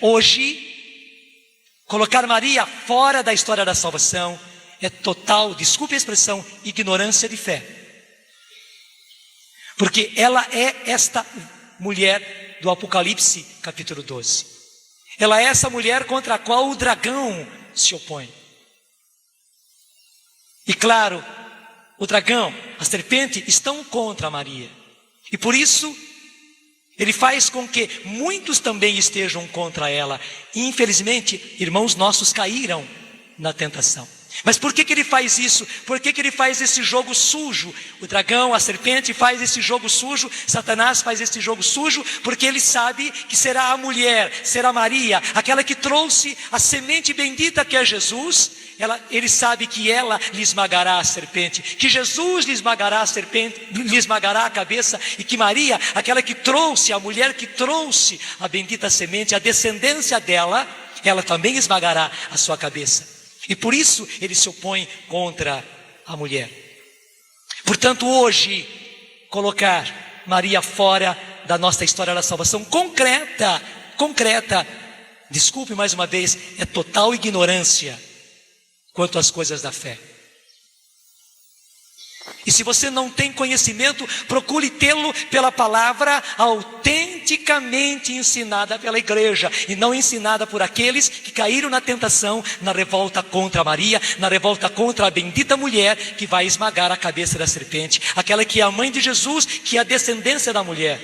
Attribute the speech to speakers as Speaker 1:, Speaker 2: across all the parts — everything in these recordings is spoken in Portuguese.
Speaker 1: Hoje, colocar Maria fora da história da salvação é total, desculpe a expressão, ignorância de fé. Porque ela é esta mulher do Apocalipse, capítulo 12. Ela é essa mulher contra a qual o dragão se opõe. E claro, o dragão, a serpente, estão contra Maria. E por isso, ele faz com que muitos também estejam contra ela. E infelizmente, irmãos nossos caíram na tentação. Mas por que ele faz isso? Por que ele faz esse jogo sujo? O dragão, a serpente faz esse jogo sujo, Satanás faz esse jogo sujo, porque ele sabe que será a mulher, será Maria, aquela que trouxe a semente bendita que é Jesus. Ele sabe que ela lhe esmagará a serpente, que Jesus lhe esmagará a serpente, lhe esmagará a cabeça, e que Maria, aquela que trouxe, a mulher que trouxe a bendita semente, a descendência dela, ela também esmagará a sua cabeça. E por isso ele se opõe contra a mulher. Portanto, hoje, colocar Maria fora da nossa história da salvação concreta, desculpe mais uma vez, é total ignorância quanto às coisas da fé. E se você não tem conhecimento, procure tê-lo pela palavra autenticamente ensinada pela igreja, e não ensinada por aqueles que caíram na tentação, na revolta contra Maria, na revolta contra a bendita mulher que vai esmagar a cabeça da serpente, aquela que é a mãe de Jesus, que é a descendência da mulher.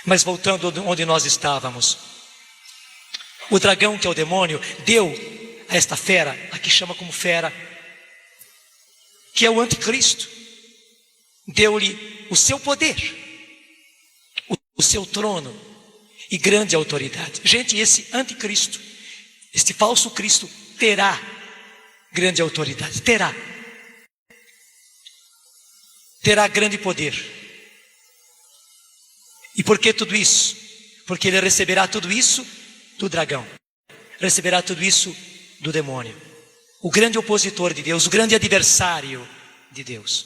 Speaker 1: Mas voltando onde nós estávamos, o dragão, que é o demônio, deu a esta fera, aqui chama como fera, que é o anticristo, deu-lhe o seu poder, o seu trono e grande autoridade. Gente, esse anticristo, este falso Cristo, terá grande autoridade, terá grande poder. E por que tudo isso? Porque ele receberá tudo isso do dragão, receberá tudo isso do demônio, o grande opositor de Deus, o grande adversário de Deus.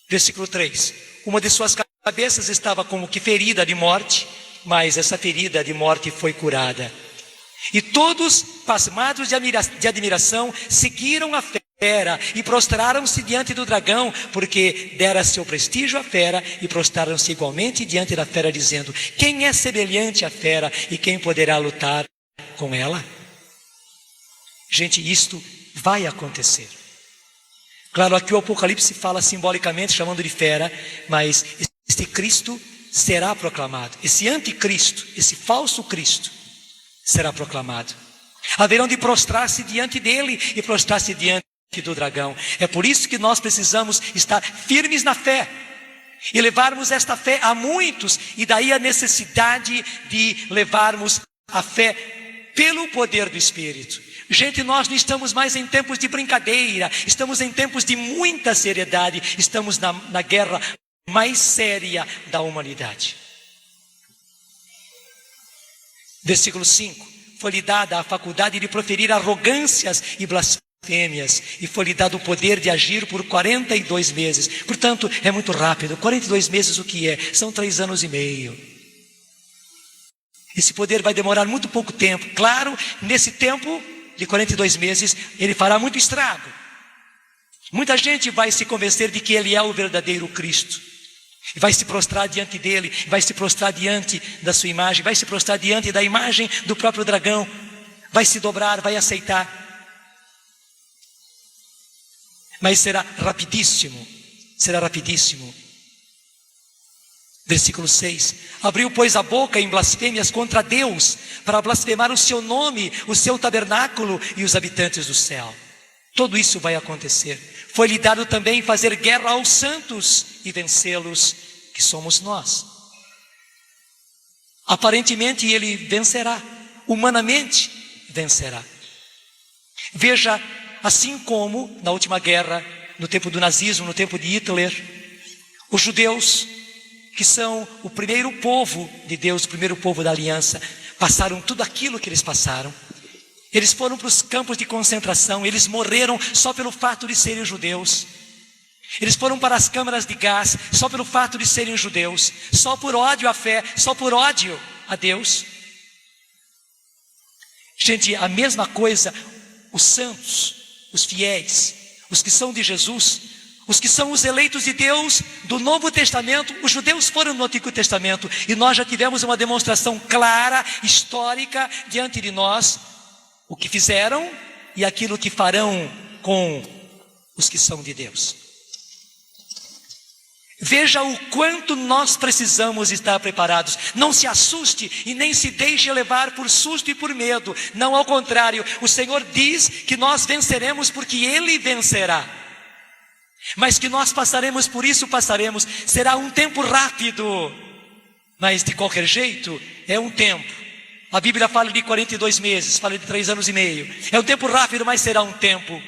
Speaker 1: Versículo 3: uma de suas cabeças estava como que ferida de morte, mas essa ferida de morte foi curada. E todos, pasmados de admiração, seguiram a fera e prostraram-se diante do dragão, porque dera seu prestígio à fera, e prostraram-se igualmente diante da fera, dizendo: quem é semelhante à fera e quem poderá lutar com ela? Gente, isto vai acontecer. Claro, aqui o Apocalipse fala simbolicamente, chamando de fera, mas este Cristo será proclamado. Esse anticristo, esse falso Cristo, será proclamado. Haverão de prostrar-se diante dele e prostrar-se diante do dragão. É por isso que nós precisamos estar firmes na fé e levarmos esta fé a muitos, e daí a necessidade de levarmos a fé pelo poder do Espírito. Gente, nós não estamos mais em tempos de brincadeira, estamos em tempos de muita seriedade, estamos na guerra mais séria da humanidade. Versículo 5: foi-lhe dada a faculdade de proferir arrogâncias e blasfêmias, e foi-lhe dado o poder de agir por 42 meses. Portanto, é muito rápido. 42 meses o que é? São 3 anos e meio. Esse poder vai demorar muito pouco tempo. Claro, nesse tempo de 42 meses, ele fará muito estrago. Muita gente vai se convencer de que ele é o verdadeiro Cristo, e vai se prostrar diante dele, vai se prostrar diante da sua imagem, vai se prostrar diante da imagem do próprio dragão, vai se dobrar, vai aceitar. Mas será rapidíssimo, será rapidíssimo. Versículo 6: abriu, pois, a boca em blasfêmias contra Deus, para blasfemar o seu nome, o seu tabernáculo e os habitantes do céu. Tudo isso vai acontecer. Foi-lhe dado também fazer guerra aos santos e vencê-los, que somos nós. Aparentemente ele vencerá, humanamente vencerá. Veja, assim como na última guerra, no tempo do nazismo, no tempo de Hitler, os judeus, que são o primeiro povo de Deus, o primeiro povo da aliança, passaram tudo aquilo que eles passaram. Eles foram para os campos de concentração, eles morreram só pelo fato de serem judeus. Eles foram para as câmaras de gás só pelo fato de serem judeus, só por ódio à fé, só por ódio a Deus. Gente, a mesma coisa, os santos, os fiéis, os que são de Jesus, os que são os eleitos de Deus do Novo Testamento, os judeus foram no Antigo Testamento, e nós já tivemos uma demonstração clara, histórica, diante de nós, o que fizeram e aquilo que farão com os que são de Deus. Veja o quanto nós precisamos estar preparados. Não se assuste e nem se deixe levar por susto e por medo. Não, ao contrário, o Senhor diz que nós venceremos porque Ele vencerá. Mas que nós passaremos por isso, passaremos. Será um tempo rápido, mas de qualquer jeito é um tempo. A Bíblia fala de 42 meses, fala de 3 anos e meio. É um tempo rápido, mas será um tempo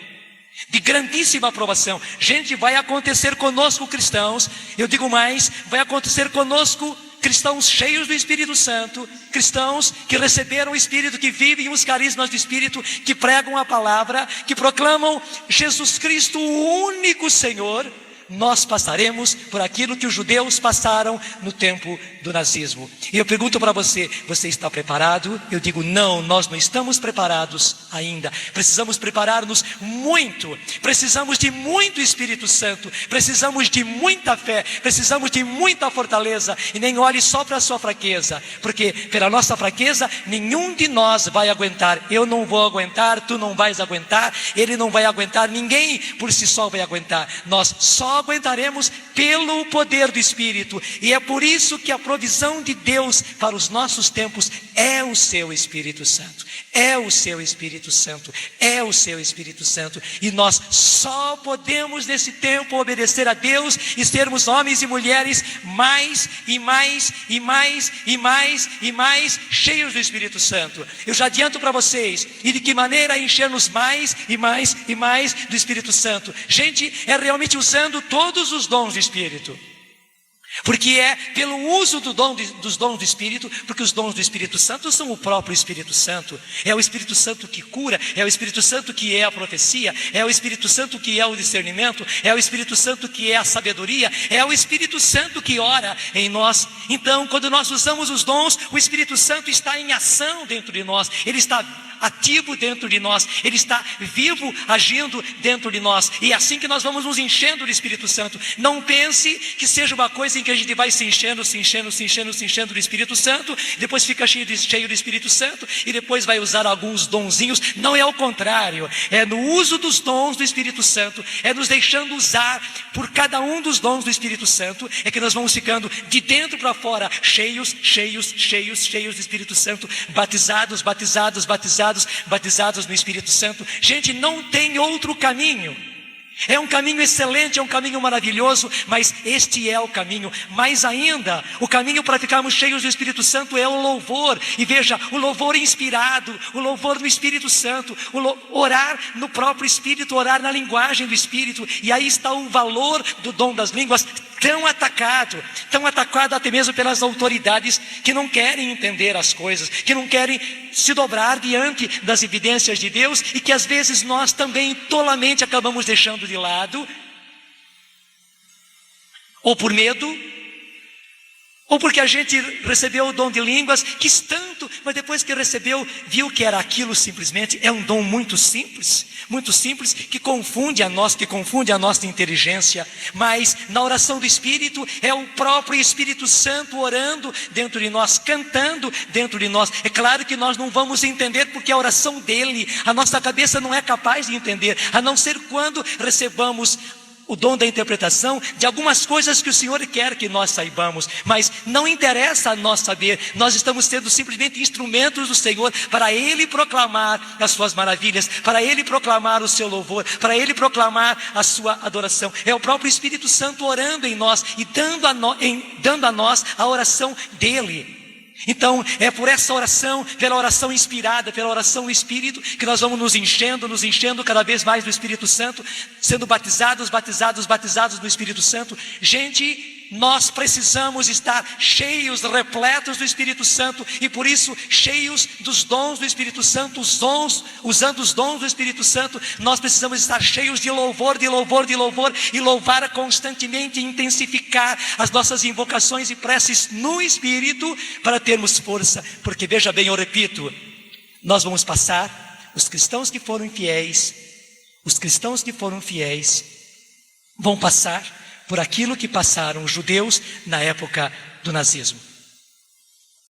Speaker 1: de grandíssima aprovação. Gente, vai acontecer conosco cristãos, eu digo mais, vai acontecer conosco cristãos cheios do Espírito Santo, cristãos que receberam o Espírito, que vivem os carismas do Espírito, que pregam a palavra, que proclamam Jesus Cristo, o único Senhor. Nós passaremos por aquilo que os judeus passaram no tempo do nazismo. E eu pergunto para você, você está preparado? Eu digo, não, nós não estamos preparados ainda. Precisamos preparar-nos muito. Precisamos de muito Espírito Santo. Precisamos de muita fé. Precisamos de muita fortaleza. E nem olhe só para a sua fraqueza, porque pela nossa fraqueza, nenhum de nós vai aguentar. Eu não vou aguentar, tu não vais aguentar, ele não vai aguentar, ninguém por si só vai aguentar. Nós só aguentaremos pelo poder do Espírito, e é por isso que a provisão de Deus para os nossos tempos é o seu Espírito Santo, é o seu Espírito Santo, é o seu Espírito Santo, e nós só podemos nesse tempo obedecer a Deus e sermos homens e mulheres mais e mais e mais e mais e mais cheios do Espírito Santo. Eu já adianto para vocês, e de que maneira encher-nos mais e mais e mais do Espírito Santo? Gente, é realmente usando todos os dons do Espírito. Porque é pelo uso dos dons do Espírito, porque os dons do Espírito Santo são o próprio Espírito Santo. É o Espírito Santo que cura, é o Espírito Santo que é a profecia, é o Espírito Santo que é o discernimento, é o Espírito Santo que é a sabedoria, é o Espírito Santo que ora em nós. Então, quando nós usamos os dons, o Espírito Santo está em ação dentro de nós, ele está ativo dentro de nós, ele está vivo, agindo dentro de nós, e é assim que nós vamos nos enchendo do Espírito Santo. Não pense que seja uma coisa em que a gente vai se enchendo do Espírito Santo, depois fica cheio do Espírito Santo, e depois vai usar alguns donzinhos. Não, é ao contrário, é no uso dos dons do Espírito Santo, é nos deixando usar por cada um dos dons do Espírito Santo, é que nós vamos ficando de dentro para fora, cheios do Espírito Santo, batizados no Espírito Santo. Gente, não tem outro caminho. É um caminho excelente, é um caminho maravilhoso, mas este é o caminho. Mais ainda, o caminho para ficarmos cheios do Espírito Santo é o louvor. E veja, o louvor inspirado, o louvor no Espírito Santo, orar no próprio Espírito, orar na linguagem do Espírito. E aí está o valor do dom das línguas, tão atacado até mesmo pelas autoridades que não querem entender as coisas, que não querem se dobrar diante das evidências de Deus, e que às vezes nós também tolamente acabamos deixando de lado, ou por medo, ou porque a gente recebeu o dom de línguas, quis tanto, mas depois que recebeu, viu que era aquilo simplesmente. É um dom muito simples, que confunde a nossa inteligência. Mas na oração do Espírito, é o próprio Espírito Santo orando dentro de nós, cantando dentro de nós. É claro que nós não vamos entender, porque a oração dele, a nossa cabeça não é capaz de entender, a não ser quando recebamos o dom da interpretação de algumas coisas que o Senhor quer que nós saibamos. Mas não interessa a nós saber, nós estamos sendo simplesmente instrumentos do Senhor para Ele proclamar as suas maravilhas, para Ele proclamar o seu louvor, para Ele proclamar a sua adoração. É o próprio Espírito Santo orando em nós e dando a nós a oração dEle. Então, é por essa oração, pela oração inspirada, pela oração do Espírito, que nós vamos nos enchendo cada vez mais do Espírito Santo, sendo batizados no Espírito Santo. Gente, nós precisamos estar cheios, repletos do Espírito Santo, e por isso cheios dos dons do Espírito Santo, usando os dons do Espírito Santo. Nós precisamos estar cheios de louvor, de louvor, de louvor, e louvar constantemente, e intensificar as nossas invocações e preces no Espírito, para termos força, porque veja bem, eu repito, nós vamos passar, os cristãos que foram fiéis vão passar por aquilo que passaram os judeus na época do nazismo.